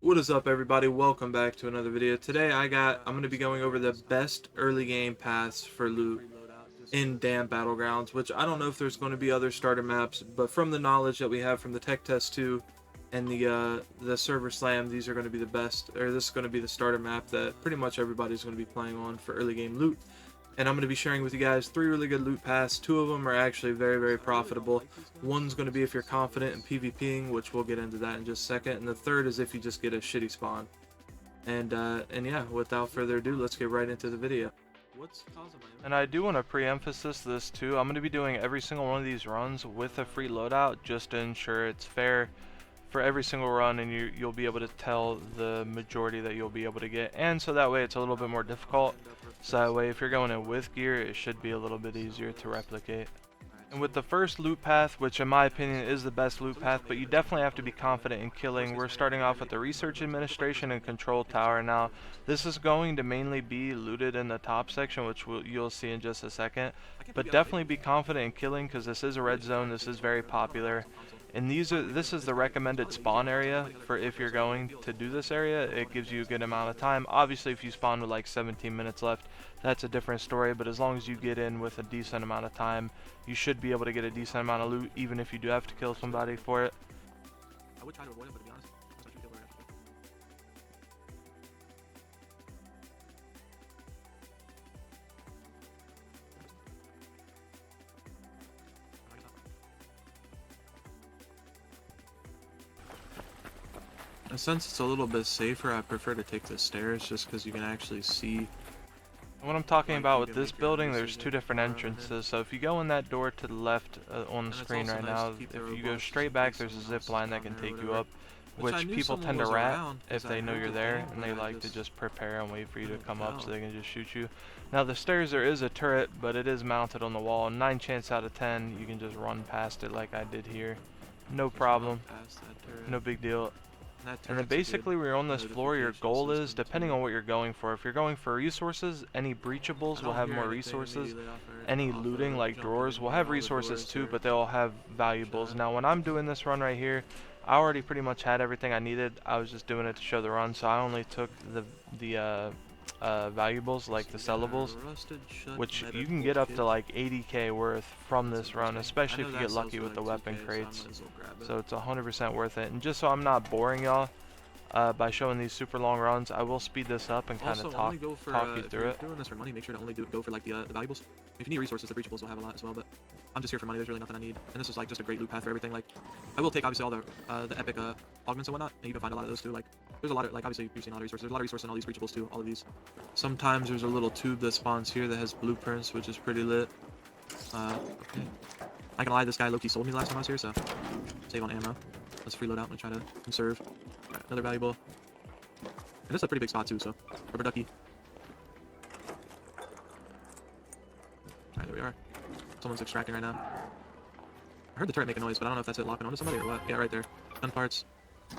What is up, everybody? Welcome back to another video. Today I'm going to be going over the best early game paths for loot in Dam Battlegrounds, which I don't know if there's going to be other starter maps, but from the knowledge that we have from the Tech Test 2 and the Server Slam, these are going to be the best, or this is going to be the starter map that pretty much everybody's going to be playing on for early game loot. And I'm going to be sharing with you guys 3 really good loot paths. 2 of them are actually very profitable. One's going to be if you're confident in PvPing, which we'll get into that in just a second. And the third is if you just get a shitty spawn. And yeah, without further ado, let's get right into the video. And I do want to pre-emphasis this too. I'm going to be doing every single one of these runs with a free loadout just to ensure it's fair for every single run, and you'll be able to tell the majority that you'll be able to get, and so that way it's a little bit more difficult. So that way if you're going in with gear, it should be a little bit easier to replicate. And with the first loot path, which in my opinion is the best loot path, but you definitely have to be confident in killing, we're starting off with the Research Administration and Control Tower. Now, this is going to mainly be looted in the top section, which you'll see in just a second, but definitely be confident in killing because this is a red zone, this is very popular. And this is the recommended spawn area for if you're going to do this area. It gives you a good amount of time. Obviously, if you spawn with like 17 minutes left, that's a different story, but as long as you get in with a decent amount of time, you should be able to get a decent amount of loot, even if you do have to kill somebody for it. I would try to avoid it, but to be honest, that's what you feel very And since it's a little bit safer, I prefer to take the stairs just because you can actually see. What I'm talking about with this building, there's 2 different entrances. So if you go in that door to the left on the screen right now, if you go straight back, there's a zip line that can take you up, which people tend to rat if they know you're there, and they like to just prepare and wait for you to come up so they can just shoot you. Now the stairs, there is a turret, but it is mounted on the wall. 9 chance out of 10, you can just run past it like I did here. No problem. No big deal. And then basically when you're on this floor, your goal is, depending on what you're going for, if you're going for resources, any breachables will have more resources. Any looting like drawers will have resources too, but they'll have valuables. Now when I'm doing this run right here, I already pretty much had everything I needed. I was just doing it to show the run, so I only took the valuables, like the sellables, which you can get up to like 80k worth from this run, especially if you get lucky with the weapon crates. So it's 100% worth it. And just so I'm not boring y'all by showing these super long runs, I will speed this up and kind of talk you through it. If you're doing this for money, make sure to only go for like the valuables. If you need resources, the breachables will have a lot as well, but I'm just here for money. There's really nothing I need, and this is like just a great loot path for everything. Like, I will take obviously all the epic augments and whatnot, and you can find a lot of those too. Like, there's a lot of, like, obviously you've seen a lot of resources. There's a lot of resources in all these breachables too. All of these. Sometimes there's a little tube that spawns here that has blueprints, which is pretty lit. Okay. I can lie, this guy Loki sold me last time I was here, so save on ammo. Let's free load out and try to conserve. Alright, another valuable. And this is a pretty big spot too, so rubber ducky. Alright, there we are. Someone's extracting right now. I heard the turret make a noise, but I don't know if that's it locking onto somebody or what. Yeah, right there. Gun parts,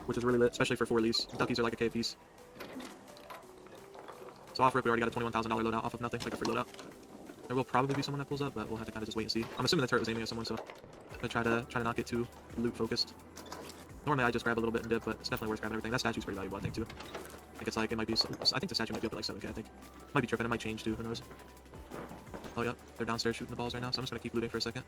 which is really lit, especially for 4 leaves. Duckies are like a K piece. So off rip, we already got a $21,000 loadout off of nothing, like a free loadout. There will probably be someone that pulls up, but we'll have to kind of just wait and see. I'm assuming the turret was aiming at someone, so I'm gonna try to not get too loot focused. Normally I just grab a little bit and dip, but it's definitely worth grabbing everything. That statue's pretty valuable, I think, too. I think it's like, it might be, I think the statue might be up at like 7k, I think. Might be tripping, it might change too, who knows. Oh, yep, they're downstairs shooting the balls right now, so I'm just gonna keep looting for a second.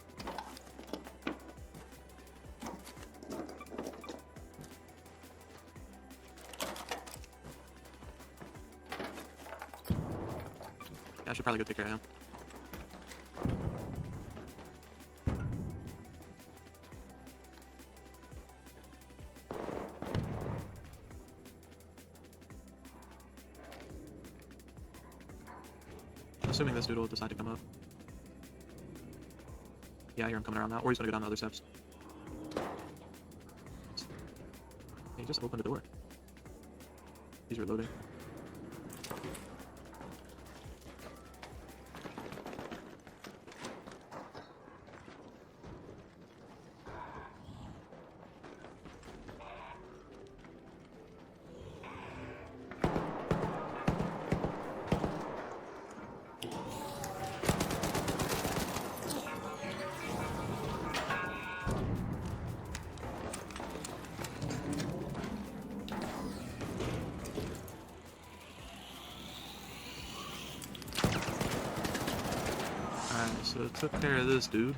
Yeah, I should probably go take care of him. Assuming this dude will decide to come up. Yeah, I hear him coming around now, or he's gonna go down the other steps. He just opened the door. He's reloading. so it took care of this dude.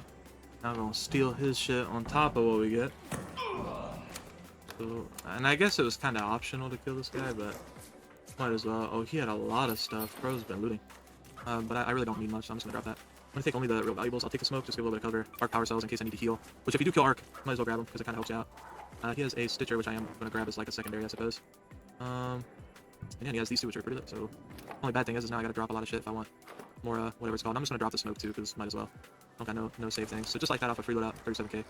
Now I'm gonna steal his shit on top of what we get. So, and I guess it was kind of optional to kill this guy, but might as well. Oh, he had a lot of stuff. Bro's been looting. But I really don't need much, so I'm just gonna drop that. I'm gonna take only the real valuables. I'll take the smoke, just give a little bit of cover. Arc power cells in case I need to heal. Which if you do kill Arc, might as well grab him, because it kind of helps you out. He has a Stitcher, which I am gonna grab as like a secondary, I suppose. And yeah, he has these two, which are pretty lit, so... Only bad thing is now I gotta drop a lot of shit if I want more, whatever it's called. I'm just gonna drop the smoke too, because might as well. I don't got no save things. So just like that off a free loadout, 37k.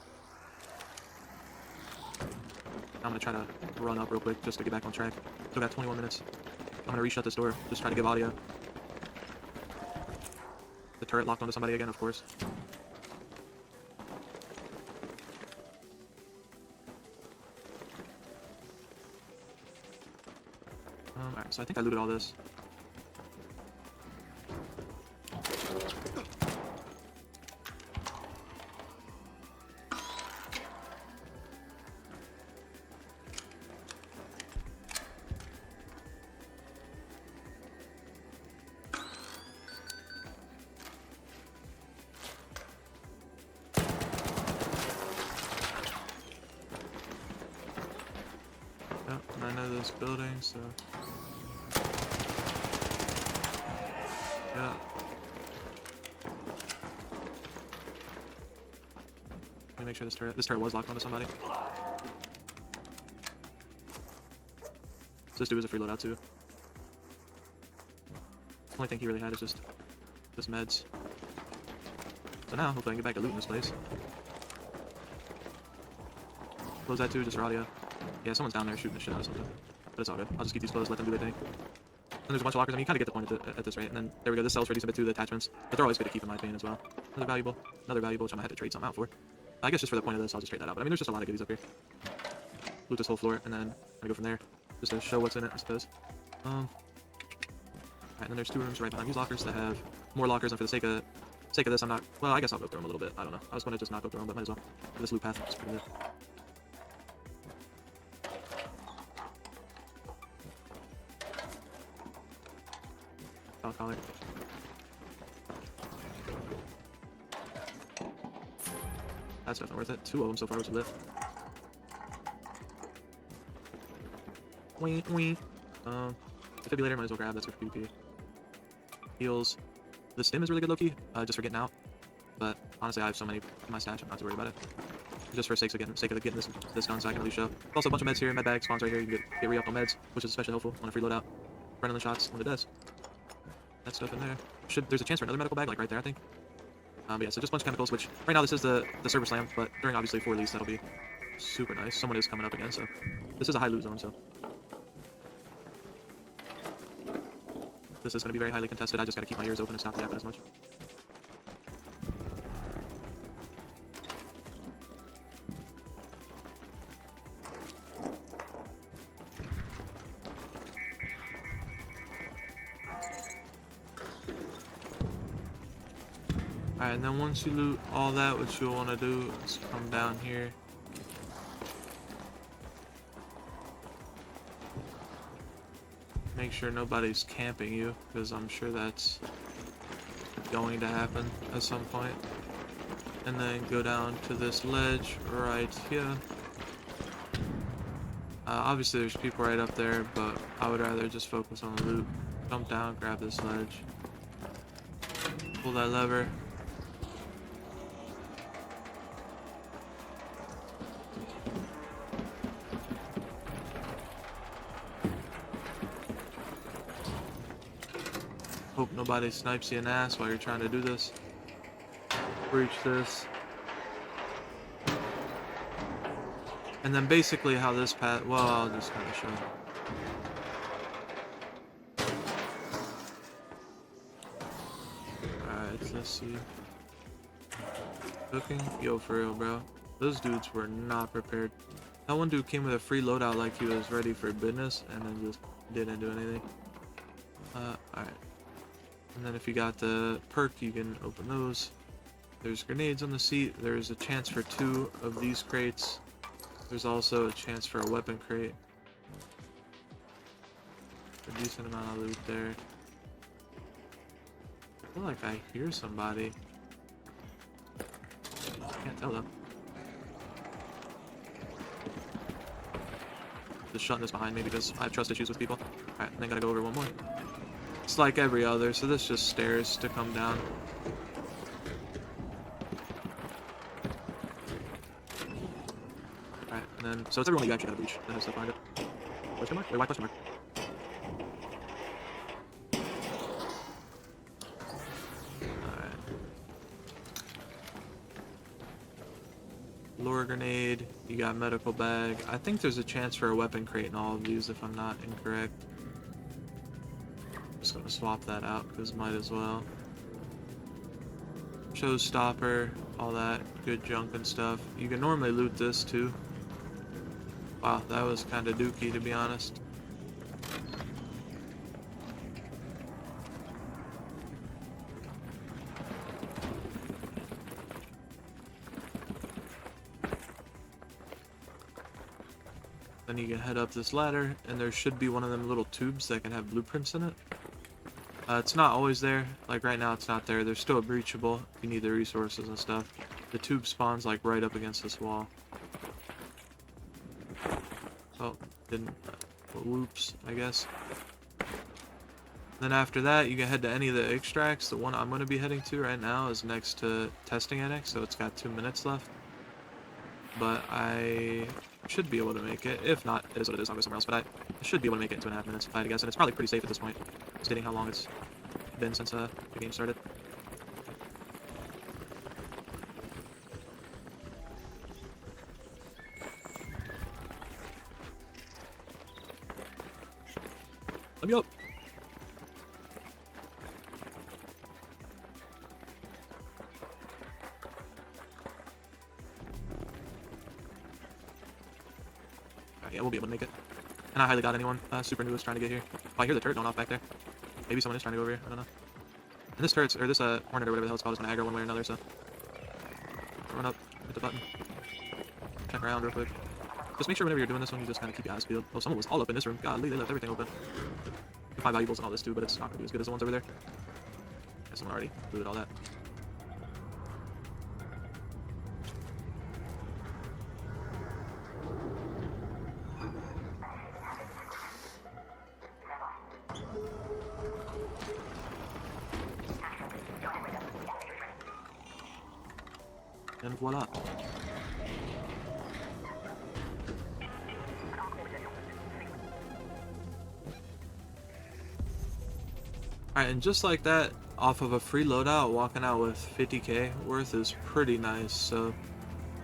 I'm gonna try to run up real quick just to get back on track. Still got 21 minutes. I'm gonna reshut this door, just try to give audio. The turret locked onto somebody again, of course. Alright, so I think I looted all this. Yep, and I know this building, so... Yeah. Let me make sure this turret was locked onto somebody. So this dude was a free loadout too. The only thing he really had is just meds. So now, hopefully I can get back to looting this place. Close that too, just for audio. Yeah, someone's down there shooting the shit out of something. But it's all good. I'll just keep these closed, let them do their thing. And there's a bunch of lockers. I mean, you kind of get the point at this rate. And then there we go. This sells for a decent bit too, the attachments. But they're always good to keep in my opinion as well. Another valuable, which I'm gonna have to trade something out for. I guess just for the point of this, I'll just trade that out. But I mean, there's just a lot of goodies up here. Loot this whole floor, and then I'm gonna go from there, just to show what's in it, I suppose. Alright, and then there's two rooms right behind these lockers that have more lockers. And for the sake of this, I'm not. Well, I guess I'll go through them a little bit. I don't know. I was gonna just not go through them, but might as well. This loot path is pretty good. Collar. That's definitely worth it. 2 of them so far, which is lit. Wee. Defibrillator, might as well grab. That's good for PvP. Heals. The stim is really good, low-key, just for getting out. But honestly, I have so many in my stash, I'm not too worried about it. Just for sake of getting this gun so I can at least show. Also, a bunch of meds here. Med bag spawns right here. You can get re-upped on meds, which is especially helpful on a free loadout. Adrenaline shots when it does. That stuff in there. There's a chance for another medical bag, like right there, I think. But yeah, so just a bunch of chemicals, which right now this is the server slam, but during obviously 4 release, that'll be super nice. Someone is coming up again, so this is a high loot zone, so this is going to be very highly contested. I just got to keep my ears open and stop yapping as much. Alright, and then once you loot all that, what you'll want to do is come down here. Make sure nobody's camping you, because I'm sure that's going to happen at some point. And then go down to this ledge right here. Obviously there's people right up there, but I would rather just focus on the loot. Jump down, grab this ledge. Pull that lever. Hope nobody snipes you in the ass while you're trying to do this. Breach this. And then basically how this path, well, I'll just kind of show you. Alright, let's see. Cooking? Yo, for real, bro. Those dudes were not prepared. That one dude came with a free loadout like he was ready for business, and then just didn't do anything. Alright. And then if you got the perk, you can open those. There's grenades on the seat. There's a chance for 2 of these crates. There's also a chance for a weapon crate. A decent amount of loot there. I feel like I hear somebody. tell though. Just shutting this behind me because I have trust issues with people. Alright, and then gotta go over one more. It's like every other, so this just stairs to come down. Alright, and then, so it's everyone you actually gotta breach. That has to find it. Question mark? Wait, why question mark? Alright. Lure grenade, you got medical bag. I think there's a chance for a weapon crate in all of these if I'm not incorrect. Just gonna swap that out because might as well. Showstopper, all that good junk and stuff. You can normally loot this too. Wow, that was kind of dookie to be honest. Then you can head up this ladder, and there should be one of them little tubes that can have blueprints in it. It's not always there. Like right now, it's not there. There's still breachable if you need the resources and stuff. The tube spawns like right up against this wall. Oh, didn't. Whoops, I guess. Then after that, you can head to any of the extracts. The one I'm going to be heading to right now is next to Testing Annex, so it's got 2 minutes left. But I should be able to make it. If not, it is what it is. I'll go somewhere else. But I should be able to make it in 2.5 minutes if I had to guess. And it's probably pretty safe at this point, stating how long it's been since the game started. Let me up. Yeah, we'll be able to make it. And I highly doubt anyone super new is trying to get here. Oh, I hear the turret going off back there. Maybe someone is trying to go over here. I don't know. And this turret's, or this Hornet or whatever the hell it's called, is going to aggro one way or another, so. Run up, hit the button. Check around real quick. Just make sure whenever you're doing this one, you just kind of keep your eyes peeled. Oh, someone was all up in this room. Golly, they left everything open. You can find valuables and all this too, but it's not going to be as good as the ones over there. Yeah, someone already looted all that. And voila. Alright, and just like that, off of a free loadout, walking out with 50k worth is pretty nice. So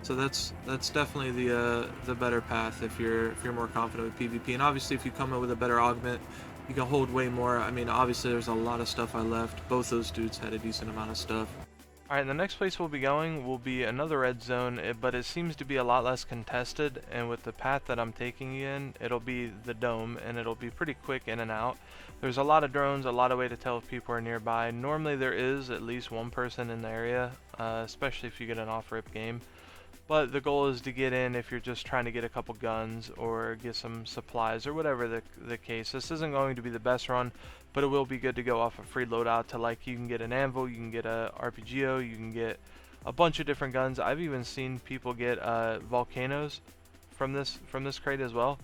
that's definitely the better path if you're more confident with PvP. And obviously, if you come in with a better augment, you can hold way more. I mean, obviously, there's a lot of stuff I left. Both those dudes had a decent amount of stuff. Alright, the next place we'll be going will be another red zone, but it seems to be a lot less contested, and with the path that I'm taking you in, it'll be the dome, and it'll be pretty quick in and out. There's a lot of drones, a lot of way to tell if people are nearby. Normally there is at least one person in the area, especially if you get an off-rip game. But the goal is to get in if you're just trying to get a couple guns or get some supplies or whatever the case. This isn't going to be the best run, but it will be good to go off a free loadout to, like, you can get an anvil, you can get a RPGO, you can get a bunch of different guns. I've even seen people get volcanoes from this crate as well.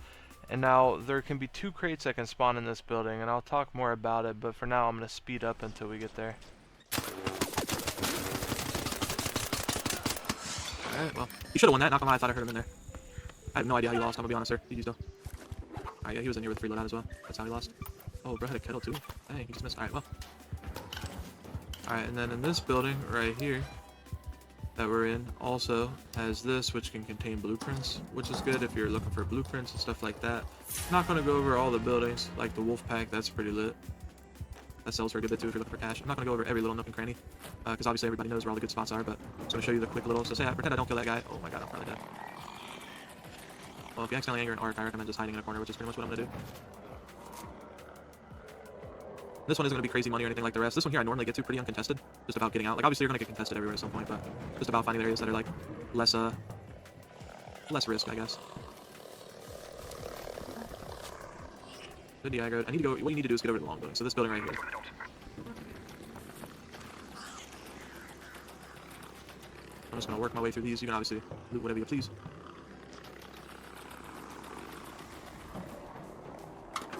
And now there can be 2 crates that can spawn in this building, and I'll talk more about it, but for now I'm going to speed up until we get there. Alright, well, he should have won that. Not gonna lie, I thought I heard him in there. I have no idea how he lost. I'm gonna be honest, sir. GG's though. Alright, yeah, he was in here with free loadout as well. That's how he lost. Oh, bro had a kettle too. Dang, he just missed. Alright, well. Alright, and then in this building right here that we're in also has this, which can contain blueprints, which is good if you're looking for blueprints and stuff like that. I'm not gonna go over all the buildings, like the wolf pack. That's pretty lit. That sells for a good bit too if you're looking for cash. I'm not going to go over every little nook and cranny, because obviously everybody knows where all the good spots are, but I'm just going to show you the quick little. So say, pretend I don't kill that guy. Oh my god, I'm probably dead. Well, if you accidentally anger an arc, I recommend just hiding in a corner, which is pretty much what I'm going to do. This one isn't going to be crazy money or anything like the rest. This one here I normally get to pretty uncontested, just about getting out. Like, obviously you're going to get contested everywhere at some point, but just about finding areas that are, like, less risk, I guess. Good Diagro. I need to go. What you need to do is get over to the long building. So this building right here. I'm I'm just gonna work my way through these. You can obviously loot whatever you please.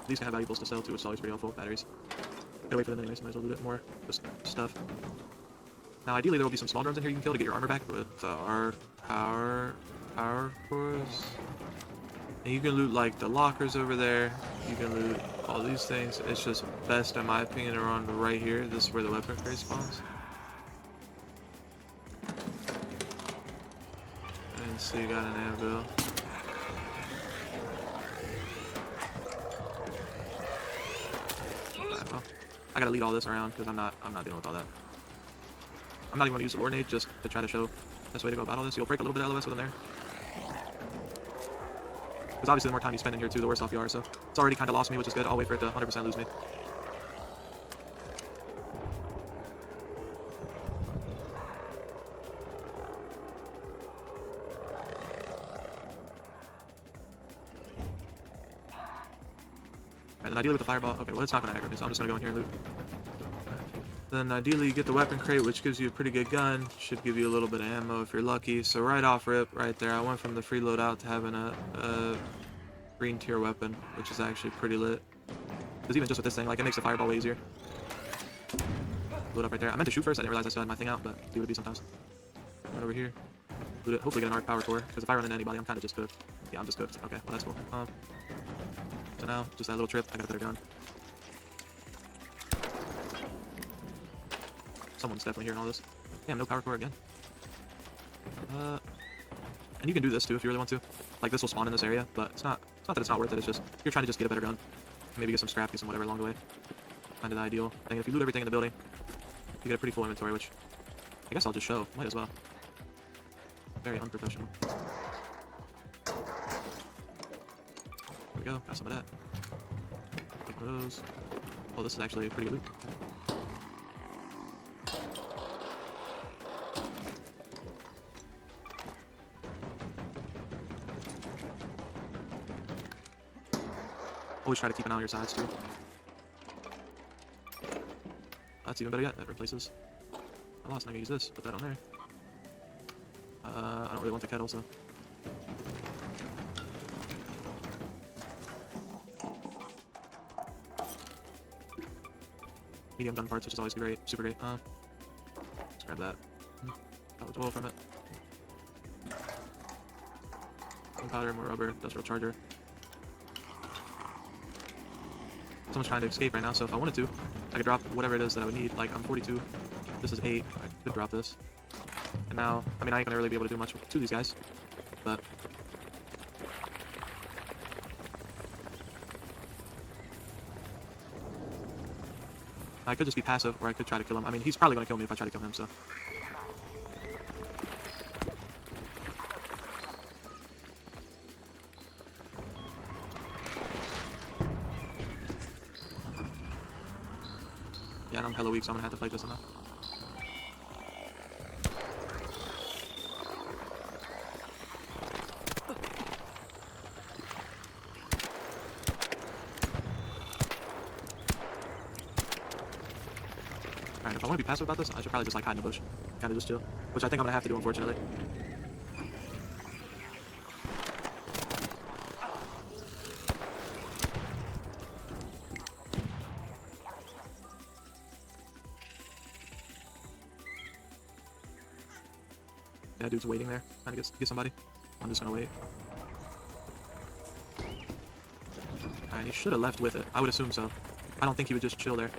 These can have valuables to sell too, which is always pretty helpful. Batteries. Gotta wait for them anyways, might as well do it more. Just stuff. Now, ideally, there will be some small drones in here you can kill to get your armor back with our power cores. And you can loot like the lockers over there. You can loot all these things. It's just best, in my opinion, around right here. This is where the weapon crate spawns. And so you got an anvil. Alright, well, I gotta lead all this around because I'm not dealing with all that. I'm not even gonna use the Lord Nade just to try to show the best way to go about all this. You'll break a little bit of LOS with them there. Because obviously the more time you spend in here too, the worse off you are, so it's already kind of lost me, which is good. I'll wait for it to 100% lose me. And then ideally with the fireball, okay, well it's not going to aggro me, so I'm just going to go in here and loot. Then ideally you get the weapon crate, which gives you a pretty good gun. Should give you a little bit of ammo if you're lucky. So right off rip, right there, I went from the free loadout to having a green tier weapon, which is actually pretty lit. Because even just with this thing, like, it makes the fireball way easier. Load up right there. I meant to shoot first, I didn't realize I still had my thing out, but see what it be sometimes. Right over here. Loot it, hopefully get an arc power core, because if I run into anybody, I'm kind of just cooked. Yeah, I'm just cooked. Okay, well that's cool. So now, just that little trip, I got a better gun. Someone's definitely hearing all this. Damn, no power core again. And you can do this too if you really want to. Like, this will spawn in this area, but it's not that it's not worth it, it's just, you're trying to just get a better gun. Maybe get some scrap, get some whatever along the way. Kind of the ideal thing. If you loot everything in the building, you get a pretty full inventory, which I guess I'll just show. Might as well. Very unprofessional. There we go, got some of that. Take one of those. Oh, this is actually a pretty good loot. Always try to keep an eye on your sides too. That's even better yet. That replaces. I lost. I'm gonna use this. Put that on there. I don't really want the kettle, so. Medium gun parts, which is always great, super great. Let's grab that. Got the oil from it. Gunpowder, more rubber, industrial charger. Someone's trying to escape right now, so if I wanted to, I could drop whatever it is that I would need. Like, I'm 42, this is 8, I could drop this. And now, I mean, I ain't gonna really be able to do much to these guys, but... I could just be passive, or I could try to kill him. I mean, he's probably gonna kill me if I try to kill him, so... Yeah, I'm hella weak, so I'm gonna have to fight this enough. Alright, if I want to be passive about this, I should probably just like hide in the bush. Kinda just chill. Which I think I'm gonna have to do, unfortunately. Yeah, dude's waiting there, trying to get somebody. I'm just gonna wait. Alright, he should have left with it. I would assume so. I don't think he would just chill there.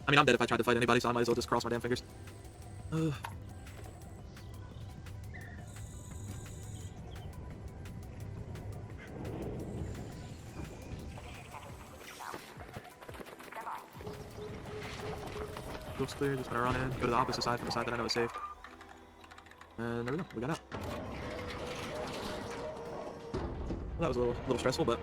I mean, I'm dead if I tried to fight anybody, so I might as well just cross my damn fingers. Looks clear, just gonna run in, go to the opposite side from the side that I know is safe. And there we go, we got out. Well, that was a little stressful, but...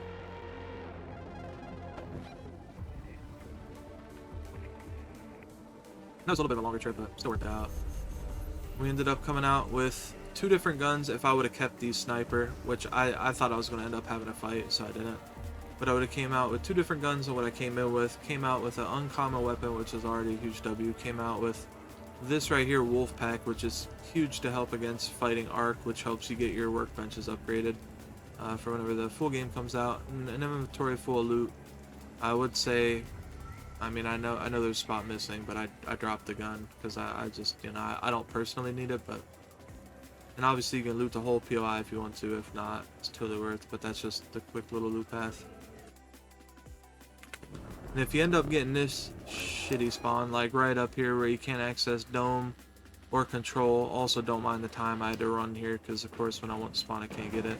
That was a little bit of a longer trip, but still worked it out. We ended up coming out with 2 different guns if I would have kept the sniper, which I thought I was going to end up having a fight, so I didn't. but I would have came out with 2 different guns than what I came in with. Came out with an uncommon weapon, which is already a huge W. Came out with this right here, Wolfpack, which is huge to help against fighting Arc, which helps you get your workbenches upgraded for whenever the full game comes out. And an inventory full of loot. I would say, I mean, I know there's a spot missing, but I dropped the gun because I just, you know, I don't personally need it, but. And obviously you can loot the whole POI if you want to. If not, it's totally worth. But that's just the quick little loot path. And if you end up getting this shitty spawn, like right up here where you can't access Dome or Control, also don't mind the time I had to run here, because of course when I want to spawn I can't get it.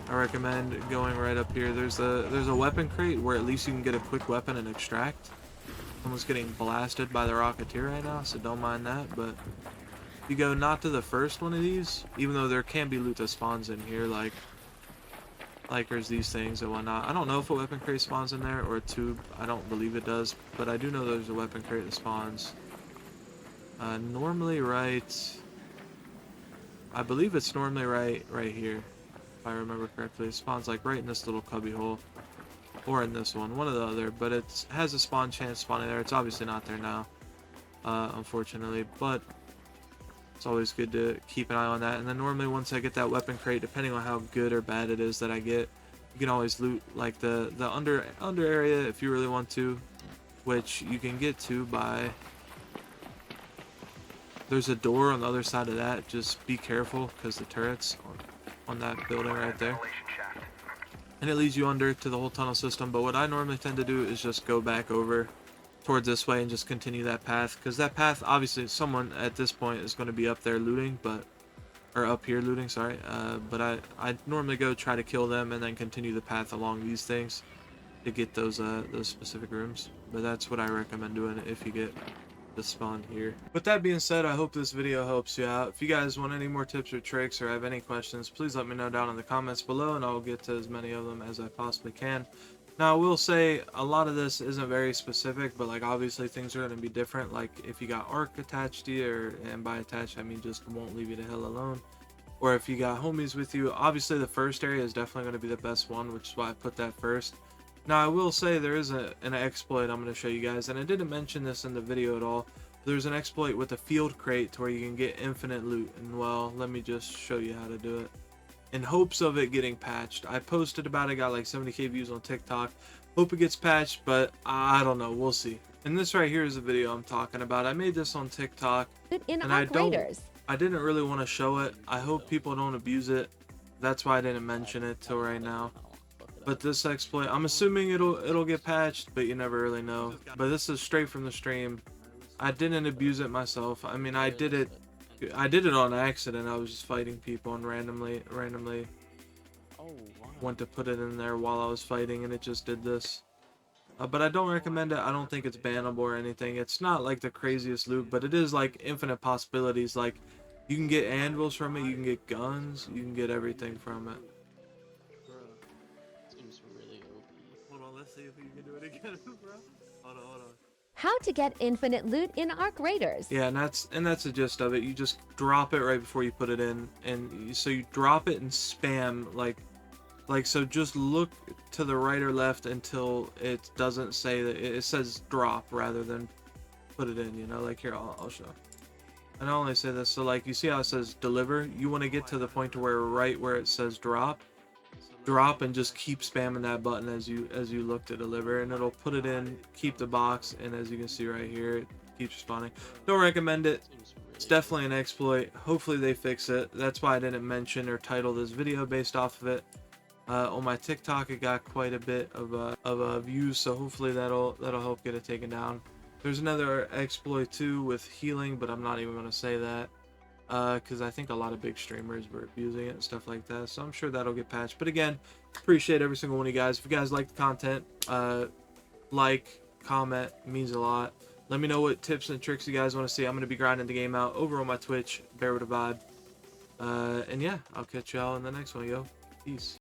I recommend going right up here. There's a weapon crate where at least you can get a quick weapon and extract. Someone's getting blasted by the Rocketeer right now, so don't mind that. But if you go not to the first one of these, even though there can be loot that spawns in here, like there's these things and whatnot. I don't know if a weapon crate spawns in there or a tube. I don't believe it does, but I do know there's a weapon crate that spawns. Normally right, I believe it's normally right here, if I remember correctly. It spawns like right in this little cubby hole, or in this one or the other, but it has a spawn chance spawning there. It's obviously not there now, unfortunately, but it's always good to keep an eye on that. And then normally once I get that weapon crate, depending on how good or bad it is that I get, you can always loot like the under area if you really want to, which you can get to by, there's a door on the other side of that. Just be careful because the turret's on that building right there, and it leads you under to the whole tunnel system. But what I normally tend to do is just go back over towards this way and just continue that path, because that path, obviously someone at this point is going to be up there looting, but, or up here looting, sorry, but I normally go try to kill them and then continue the path along these things to get those specific rooms. But that's what I recommend doing if you get the spawn here. With that being said, I hope this video helps you out. If you guys want any more tips or tricks or have any questions, please let me know down in the comments below, and I'll get to as many of them as I possibly can. Now, I will say a lot of this isn't very specific, but like obviously things are going to be different. Like if you got Arc attached to you, and by attached I mean just won't leave you the hell alone, or if you got homies with you, obviously the first area is definitely going to be the best one, which is why I put that first. Now I will say there is an exploit I'm going to show you guys, and I didn't mention this in the video at all. There's an exploit with a field crate to where you can get infinite loot, and well, let me just show you how to do it, in hopes of it getting patched. I posted about it, got like 70k views on TikTok. Hope it gets patched, but I don't know, we'll see. And this right here is the video I'm talking about. I made this on TikTok, and I didn't really want to show it. I hope people don't abuse it. That's why I didn't mention it till right now. But this exploit, I'm assuming it'll get patched, but you never really know. But this is straight from the stream. I didn't abuse it myself. I mean, I did it on accident. I was just fighting people and randomly went to put it in there while I was fighting, and it just did this. But I don't recommend it. I don't think it's bannable or anything. It's not like the craziest loot, but it is like infinite possibilities. Like you can get anvils from it, you can get guns, you can get everything from it. Seems really OP. Hold on, let's see if we can do it again, bro. Hold on. How to get infinite loot in Arc Raiders. Yeah, and that's the gist of it. You just drop it right before you put it in, and so you drop it and spam like so. Just look to the right or left until it doesn't say that, it says drop rather than put it in. You know, like here I'll show. And I only say this so like you see how it says deliver. You want to get to the point to where right where it says drop, and just keep spamming that button as you look to deliver, and it'll put it in, keep the box, and as you can see right here, it keeps spawning. Don't recommend it. It's definitely an exploit. Hopefully they fix it. That's why I didn't mention or title this video based off of it. On my TikTok it got quite a bit of views, so hopefully that'll help get it taken down. There's another exploit too with healing, but I'm not even going to say that because I think a lot of big streamers were abusing it and stuff like that, so I'm sure that'll get patched. But again, appreciate every single one of you guys. If you guys like the content, like, comment, it means a lot. Let me know what tips and tricks you guys want to see. I'm going to be grinding the game out over on my Twitch, Bear with a Vibe. And yeah, I'll catch y'all in the next one, yo. Peace.